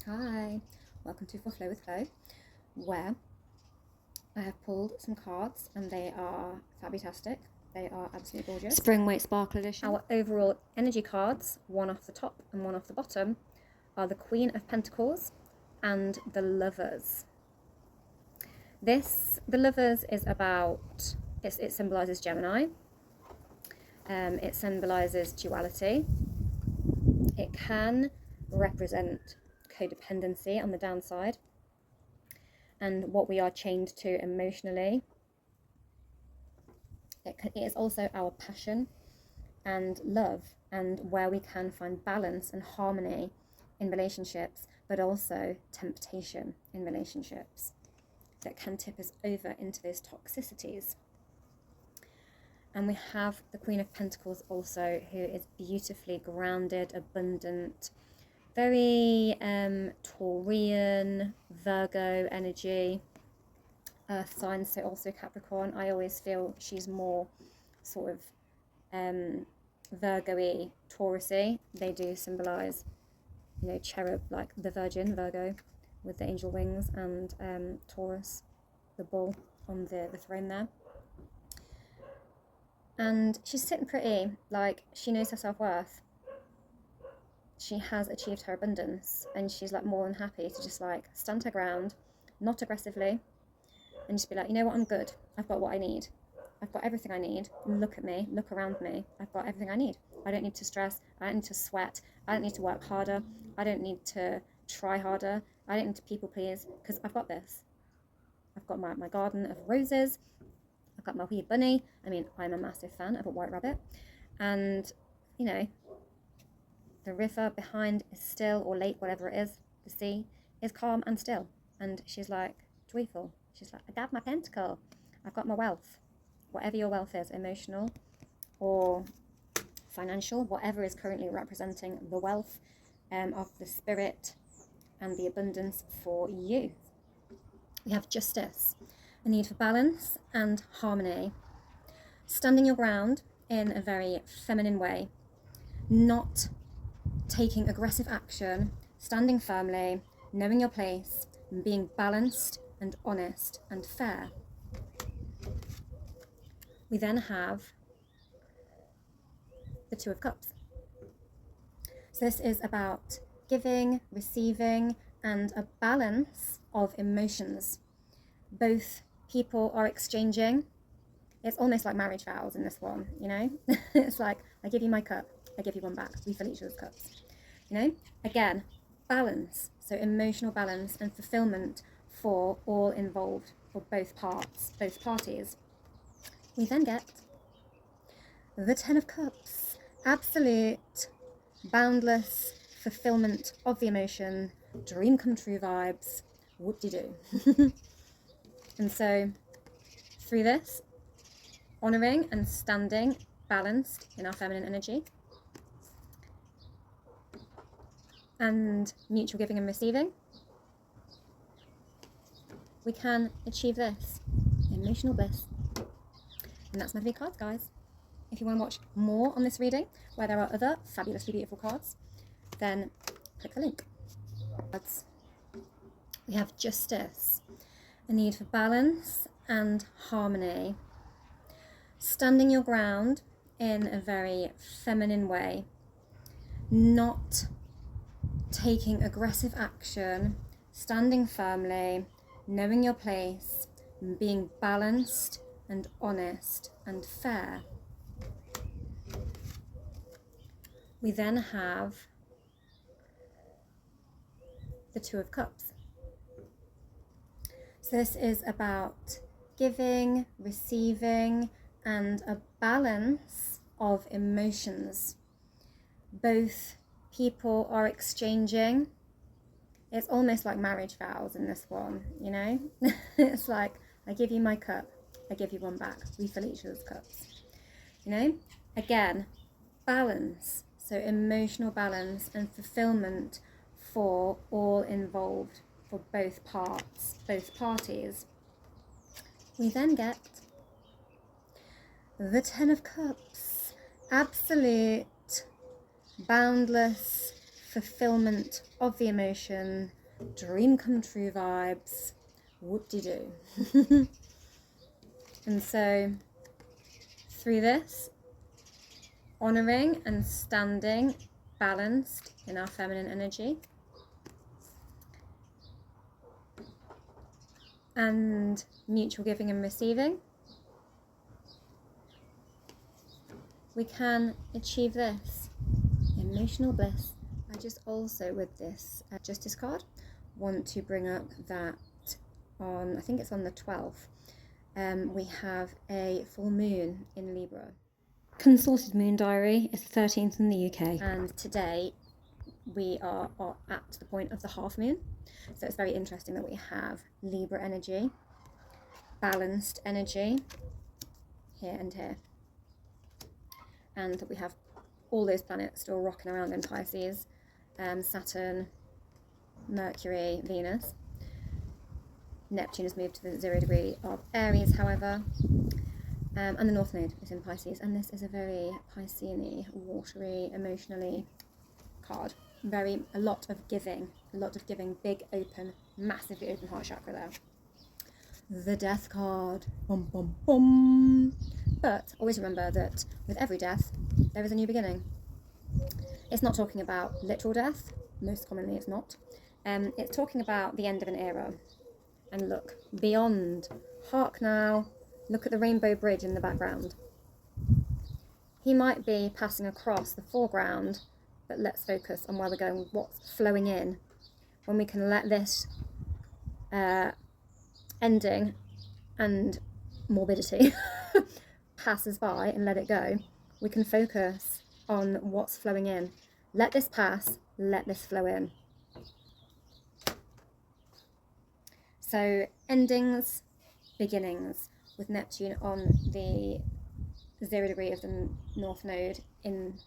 Hi, welcome to For Flow with Flo, where I have pulled some cards and they are fabutastic. They are absolutely gorgeous. Spring Weight Sparkle Edition. Our overall energy cards, one off the top and one off the bottom, are the Queen of Pentacles and the Lovers. The Lovers is about, it symbolises Gemini. It symbolises duality. It can represent codependency on the downside and what we are chained to emotionally. It is also our passion and love and where we can find balance and harmony in relationships, but also temptation in relationships that can tip us over into those toxicities. And we have the Queen of Pentacles also, who is beautifully grounded, abundant, very Taurian, Virgo energy, earth signs, so also Capricorn. I always feel she's more sort of Virgo-y, Taurus-y. They do symbolise, you know, cherub, like the Virgin, Virgo, with the angel wings, and Taurus, the bull on the throne there. And she's sitting pretty, like she knows her self-worth. She has achieved her abundance and she's like more than happy to just like stand her ground, not aggressively, and just be like, you know what, I'm good. I've got what I need. I've got everything I need. Look at me, look around me. I've got everything I need. I don't need to stress. I don't need to sweat. I don't need to work harder. I don't need to try harder. I don't need to people please because I've got this. I've got my garden of roses. I've got my wee bunny. I mean, I'm a massive fan of a white rabbit. And, you know, the river behind is still, or lake, whatever it is, the sea, is calm and still. And she's like joyful. She's like, I got my pentacle. I've got my wealth. Whatever your wealth is, emotional or financial, whatever is currently representing the wealth of the spirit and the abundance for you. We have justice, a need for balance and harmony. Standing your ground in a very feminine way, not taking aggressive action, standing firmly, knowing your place, and being balanced and honest and fair. We then have the Two of Cups. So this is about giving, receiving, and a balance of emotions. Both people are exchanging. It's almost like marriage vows in this one, you know? It's like, I give you my cup, I give you one back. We fill each other's cups. You know? Again, balance. So emotional balance and fulfillment for all involved, for both parties. We then get the Ten of Cups. Absolute, boundless fulfillment of the emotion, dream come true vibes, whoop-de-doo. And so, through this, honouring and standing balanced in our feminine energy, and mutual giving and receiving, we can achieve this, emotional bliss. And that's my 3 cards, guys. If you want to watch more on this reading, where there are other fabulously beautiful cards, then click the link. We have justice, a need for balance and harmony. Standing your ground in a very feminine way, not taking aggressive action, standing firmly, knowing your place, and being balanced and honest and fair. We then have the Two of Cups. So this is about giving, receiving, and a balance of emotions. Both people are exchanging. It's almost like marriage vows in this one, you know? It's like, I give you my cup, I give you one back. We fill each other's cups. You know? Again, balance. So emotional balance and fulfillment for all involved, for both parties. We then get the Ten of Cups. Absolute, boundless fulfillment of the emotion, dream come true vibes, whoop-de-doo. And so through this, honouring and standing balanced in our feminine energy, and mutual giving and receiving, we can achieve this emotional bliss. I just also, with this Justice card, want to bring up that on, I think it's on the 12th, we have a full moon in Libra. Consorted moon diary is the 13th in the UK, and today we are at the point of the half moon. So it's very interesting that we have Libra energy, balanced energy here and here, and that we have all those planets still rocking around in Pisces, Saturn, Mercury, Venus. Neptune has moved to the 0 degree of Aries, however, and the North Node is in Pisces, and this is a very Piscean-y, watery, emotionally card. A lot of giving, big open, massively open heart chakra there. The Death card, bum bum bum. But always remember that with every death, there is a new beginning. It's not talking about literal death, most commonly it's not. It's talking about the end of an era. And look, beyond, hark now, look at the Rainbow Bridge in the background. He might be passing across the foreground, but let's focus on where we're going, what's flowing in. When we can let this ending and morbidity pass us by and let it go, we can focus on what's flowing in. Let this pass, let this flow in. So endings, beginnings, with Neptune on the 0 degree of the North Node in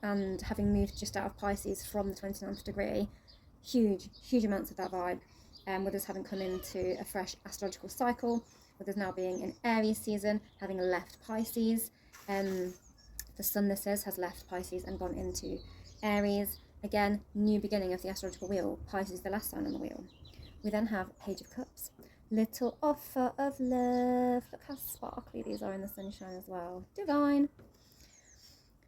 and having moved just out of Pisces from the 29th degree, huge amounts of that vibe, with us having come into a fresh astrological cycle, with us now being in Aries season, having left Pisces. The sun, this is, has left Pisces and gone into Aries. Again, new beginning of the astrological wheel. Pisces, the last sign on the wheel. We then have Page of Cups. Little offer of love. Look how sparkly these are in the sunshine as well. Divine.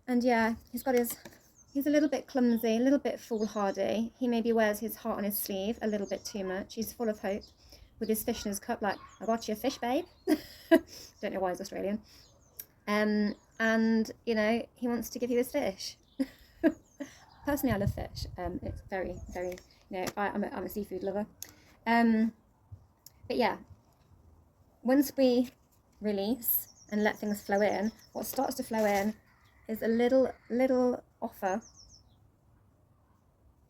And yeah, he's a little bit clumsy, a little bit foolhardy. He maybe wears his heart on his sleeve a little bit too much. He's full of hope with his fish in his cup, like, I got you a fish, babe. Don't know why he's Australian. And, you know, he wants to give you his fish. Personally, I love fish. It's very, very, you know, I'm a seafood lover. But yeah, once we release and let things flow in, what starts to flow in is a little offer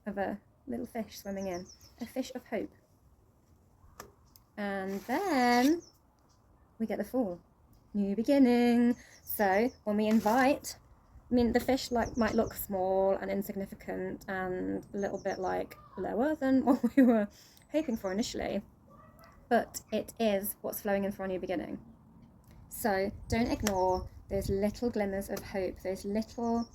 of a little fish swimming in, a fish of hope. And then we get the Fool, new beginning. So when we invite, I mean, the fish might look small and insignificant and a little bit lower than what we were hoping for initially, but it is what's flowing in for our new beginning. So don't ignore those little glimmers of hope, those little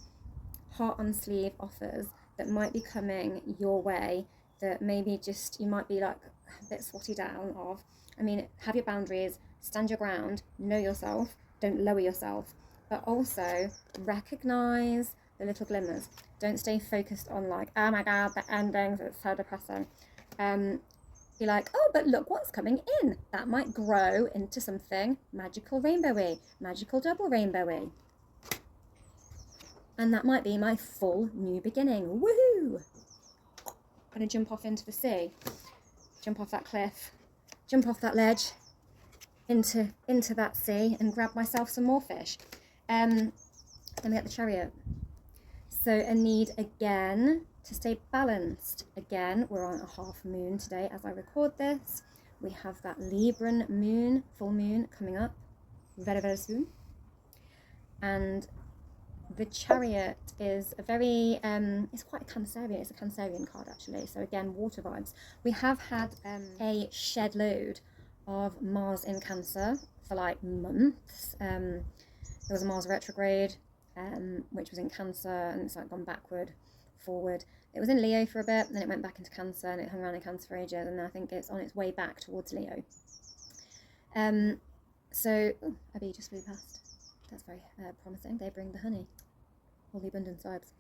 heart on sleeve offers that might be coming your way, that maybe just you might be like a bit swatty down of. I mean, have your boundaries, stand your ground, know yourself, don't lower yourself, but also recognize the little glimmers. Don't stay focused on oh my god, the endings, it's so depressing. Be like, oh, but look what's coming in. That might grow into something magical rainbowy, magical double rainbowy. And that might be my full new beginning. Woohoo! I'm gonna jump off into the sea, jump off that cliff, jump off that ledge, into that sea and grab myself some more fish. Then we get the Chariot. So a need again to stay balanced. Again, we're on a half moon today as I record this. We have that Libran moon, full moon coming up very, very soon. And the Chariot is a very, it's quite Cancerian, it's a Cancerian card actually. So again, water vibes. We have had a shed load of Mars in Cancer for months. There was a Mars retrograde which was in Cancer, and it's like gone backward, forward. It was in Leo for a bit, and then it went back into Cancer, and it hung around in Cancer for ages, and I think it's on its way back towards Leo. So, a bee just flew past. That's very promising. They bring the honey, all the abundance vibes.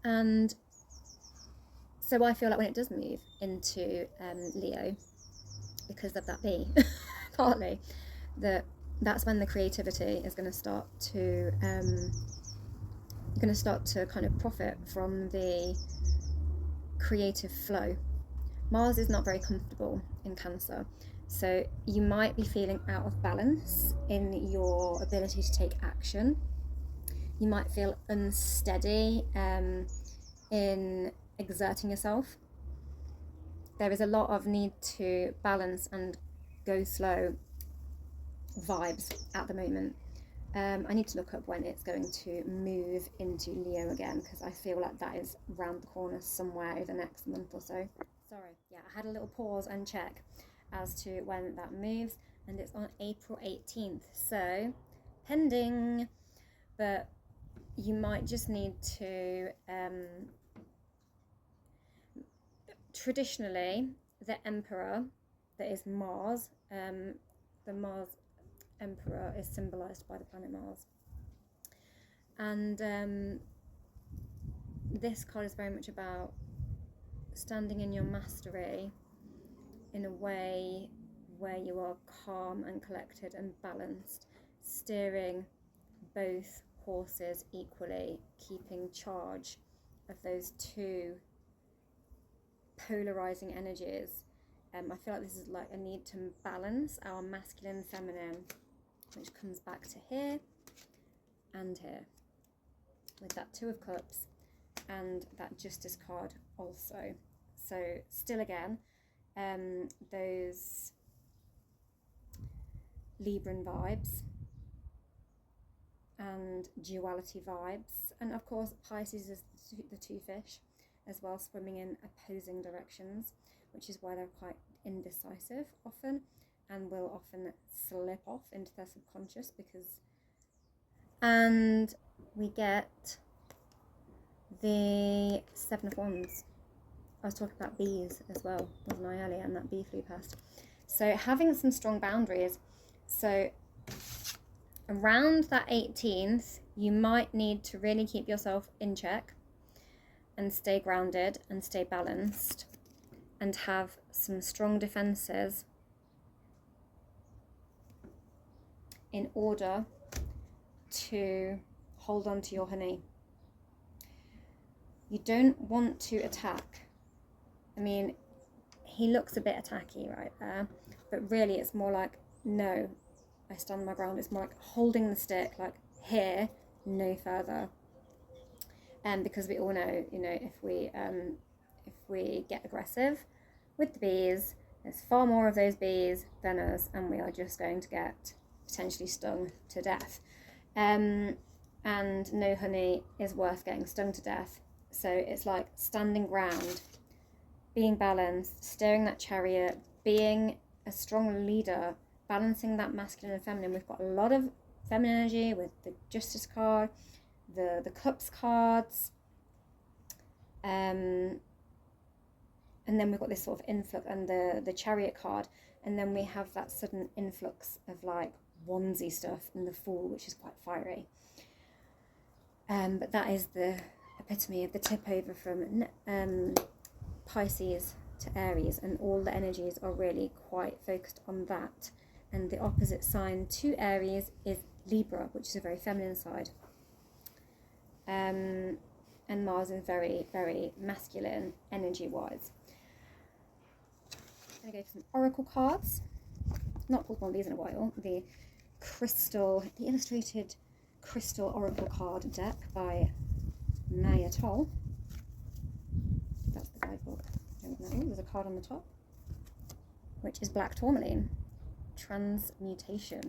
And so I feel like when it does move into Leo, because of that bee, partly, that's when the creativity is going to start to kind of profit from the creative flow. Mars is not very comfortable in Cancer, so you might be feeling out of balance in your ability to take action. You might feel unsteady in exerting yourself. There is a lot of need to balance and go slow vibes at the moment. I need to look up when it's going to move into Leo again, because I feel like that is round the corner somewhere over the next month or so. Sorry, yeah, I had a little pause and check as to when that moves, and it's on April 18th, so pending. But you might just need to traditionally, the emperor, that is Mars, the Mars emperor is symbolized by the planet Mars, and this card is very much about standing in your mastery in a way where you are calm and collected and balanced, steering both horses equally, keeping charge of those two polarizing energies. I feel like this is like a need to balance our masculine and feminine, which comes back to here and here, with that Two of Cups and that Justice card also. So still again, those Libran vibes and duality vibes, and of course Pisces is the two fish as well, swimming in opposing directions, which is why they're quite indecisive often, and will often slip off into their subconscious because. And we get the Seven of Wands. I was talking about bees as well, wasn't I, earlier, and that bee flew past. So having some strong boundaries. So around that 18th, you might need to really keep yourself in check and stay grounded and stay balanced and have some strong defenses in order to hold on to your honey. You don't want to attack. I mean, he looks a bit attacky right there, but really it's more like, no, I stand my ground. It's more like holding the stick, like here, no further. Because we all know, you know, if we get aggressive with the bees, there's far more of those bees than us, and we are just going to get potentially stung to death. And no honey is worth getting stung to death. So it's like standing ground, being balanced, steering that chariot, being a strong leader, balancing that masculine and feminine. We've got a lot of feminine energy with the Justice card, the Cups cards, and then we've got this sort of influx and the Chariot card, and then we have that sudden influx of like wandsy stuff in the Fool, which is quite fiery. But that is the epitome of the tip over from Pisces to Aries, and all the energies are really quite focused on that. And the opposite sign to Aries is Libra, which is a very feminine side. And Mars is very, very masculine energy-wise. I'm going to go for some oracle cards. Not pulled one of these in a while. The illustrated crystal oracle card deck by Maya Toll. That's the guidebook. There's a card on the top, which is Black Tourmaline, Transmutation.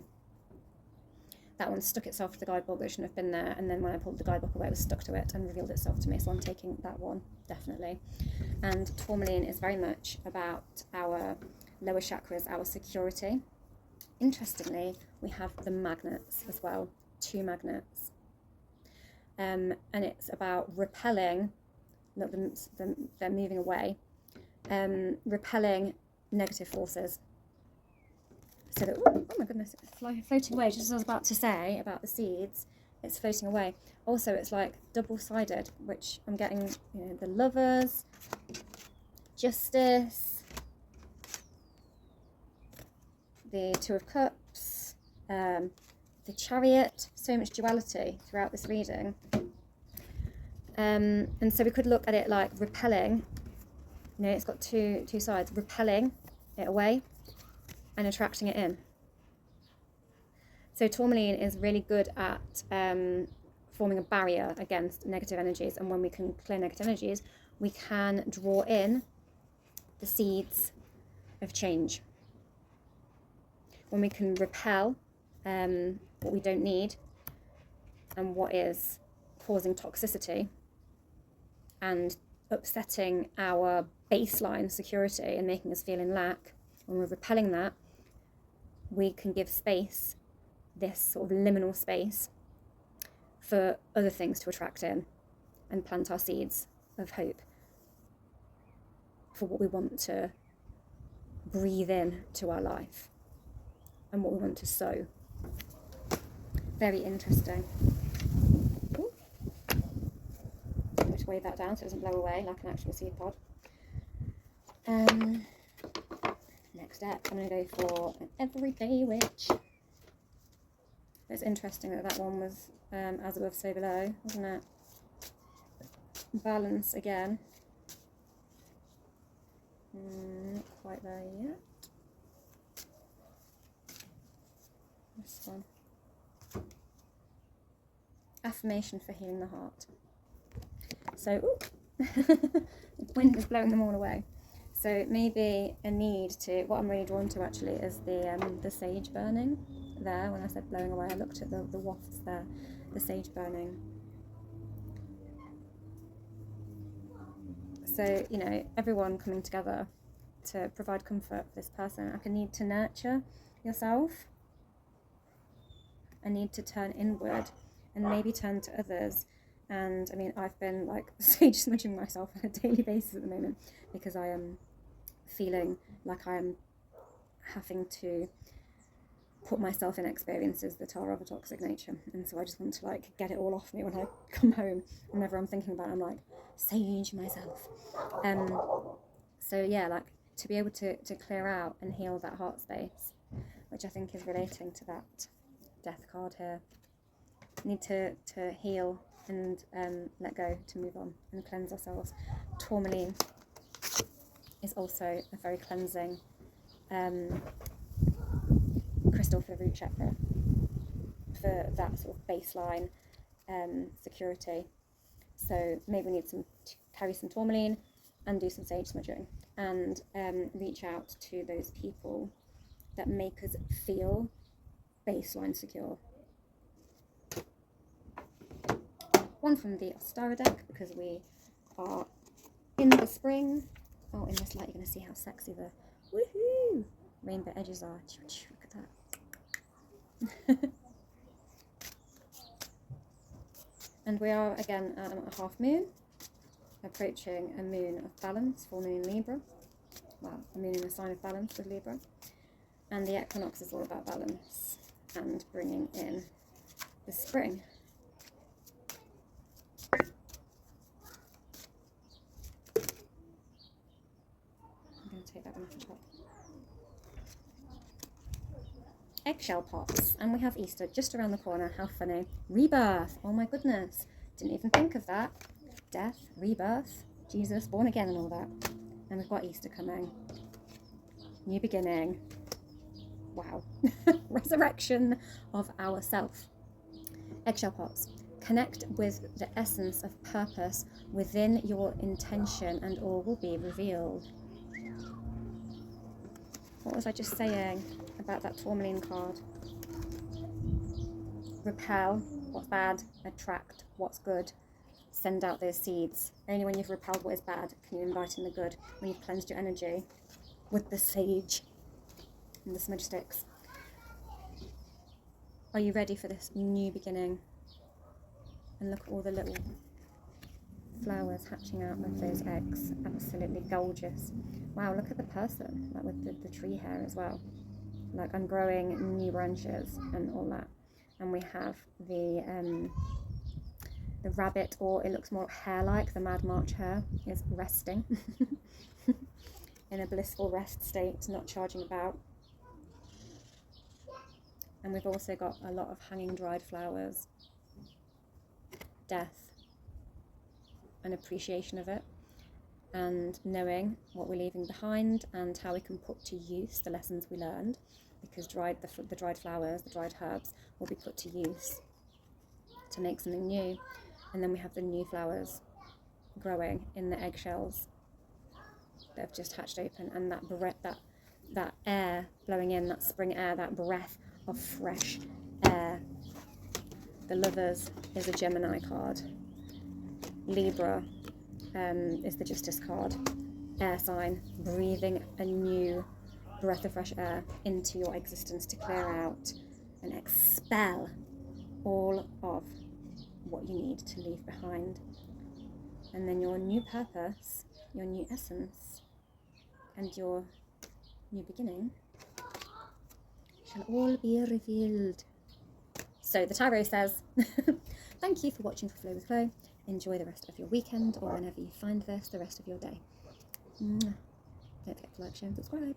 That one stuck itself to the guidebook that shouldn't have been there, and then when I pulled the guidebook away, it was stuck to it and revealed itself to me, so I'm taking that one, definitely. And Tourmaline is very much about our lower chakras, our security. Interestingly, we have the magnets as well 2 magnets. And it's about repelling, look, they're moving away, repelling negative forces. So that, oh my goodness, it's floating away, just as I was about to say about the seeds, it's floating away. Also, it's like double-sided, which I'm getting, the Lovers, Justice, the Two of Cups, the Chariot, so much duality throughout this reading. And so we could look at it like repelling, it's got two sides, repelling it away and attracting it in. So tourmaline is really good at forming a barrier against negative energies, and when we can clear negative energies, we can draw in the seeds of change. When we can repel what we don't need and what is causing toxicity and upsetting our baseline security and making us feel in lack, when we're repelling that, we can give space, this sort of liminal space, for other things to attract in and plant our seeds of hope for what we want to breathe in to our life and what we want to sow. Very interesting. Ooh. I'm going to weigh that down so it doesn't blow away like an actual seed pod. Next up, I'm going to go for an everyday witch. It's interesting that one was as above, so below, wasn't it? Balance again. Not quite there yet. This one. Affirmation for healing the heart. So, the wind is blowing them all away. So maybe a need to, what I'm really drawn to actually is the sage burning there. When I said blowing away, I looked at the wafts there, the sage burning. So, everyone coming together to provide comfort for this person. Like a need to nurture yourself, a need to turn inward and maybe turn to others. And I've been like sage smudging myself on a daily basis at the moment because I am feeling like I am having to put myself in experiences that are of a toxic nature, and so I just want to get it all off me when I come home. Whenever I'm thinking about it, I'm like, sage myself. So yeah, to be able to clear out and heal that heart space, which I think is relating to that death card here. Need to heal and let go, to move on and cleanse ourselves. Tourmaline is also a very cleansing crystal for the root chakra, for that sort of baseline security. So maybe we need to carry some tourmaline and do some sage smudging and reach out to those people that make us feel baseline secure. One from the Ostara deck, because we are in the spring. Oh, in this light you're going to see how sexy the woohoo rainbow edges are. Look at that. And we are again at a half moon, approaching a moon of balance, full moon in Libra. Well, a moon in a sign of balance with Libra. And the equinox is all about balance and bringing in the spring. I'm going to take that one off the top. Eggshell pots, and we have Easter just around the corner. How funny. Rebirth, oh my goodness, didn't even think of that. Death, rebirth, Jesus, born again and all that. And we've got Easter coming. New beginning. Wow. Resurrection of ourself. Eggshell pots. Connect with the essence of purpose within your intention and all will be revealed. What was I just saying about that tourmaline card? Repel what's bad, attract what's good. Send out those seeds. Only when you've repelled what is bad can you invite in the good. When you've cleansed your energy with the sage and the smudge sticks. Are you ready for this new beginning? And look at all the little flowers hatching out of those eggs. Absolutely gorgeous. Wow, look at the person, like with the tree hair as well. Like I'm growing new branches and all that. And we have the rabbit, or it looks more hair-like, the Mad March hare, is resting in a blissful rest state, not charging about. And we've also got a lot of hanging dried flowers, death, an appreciation of it, and knowing what we're leaving behind and how we can put to use the lessons we learned, because the dried flowers, the dried herbs, will be put to use to make something new. And then we have the new flowers growing in the eggshells that have just hatched open, and that air blowing in, that spring air, that breath of fresh air. The Lovers is a Gemini card. Libra is the Justice card. Air sign, breathing a new breath of fresh air into your existence to clear out and expel all of what you need to leave behind. And then your new purpose, your new essence, and your new beginning shall all be revealed. So the tarot says, thank you for watching For Flow with Chloe. Enjoy the rest of your weekend, or whenever you find this, the rest of your day. Don't forget to like, share and subscribe.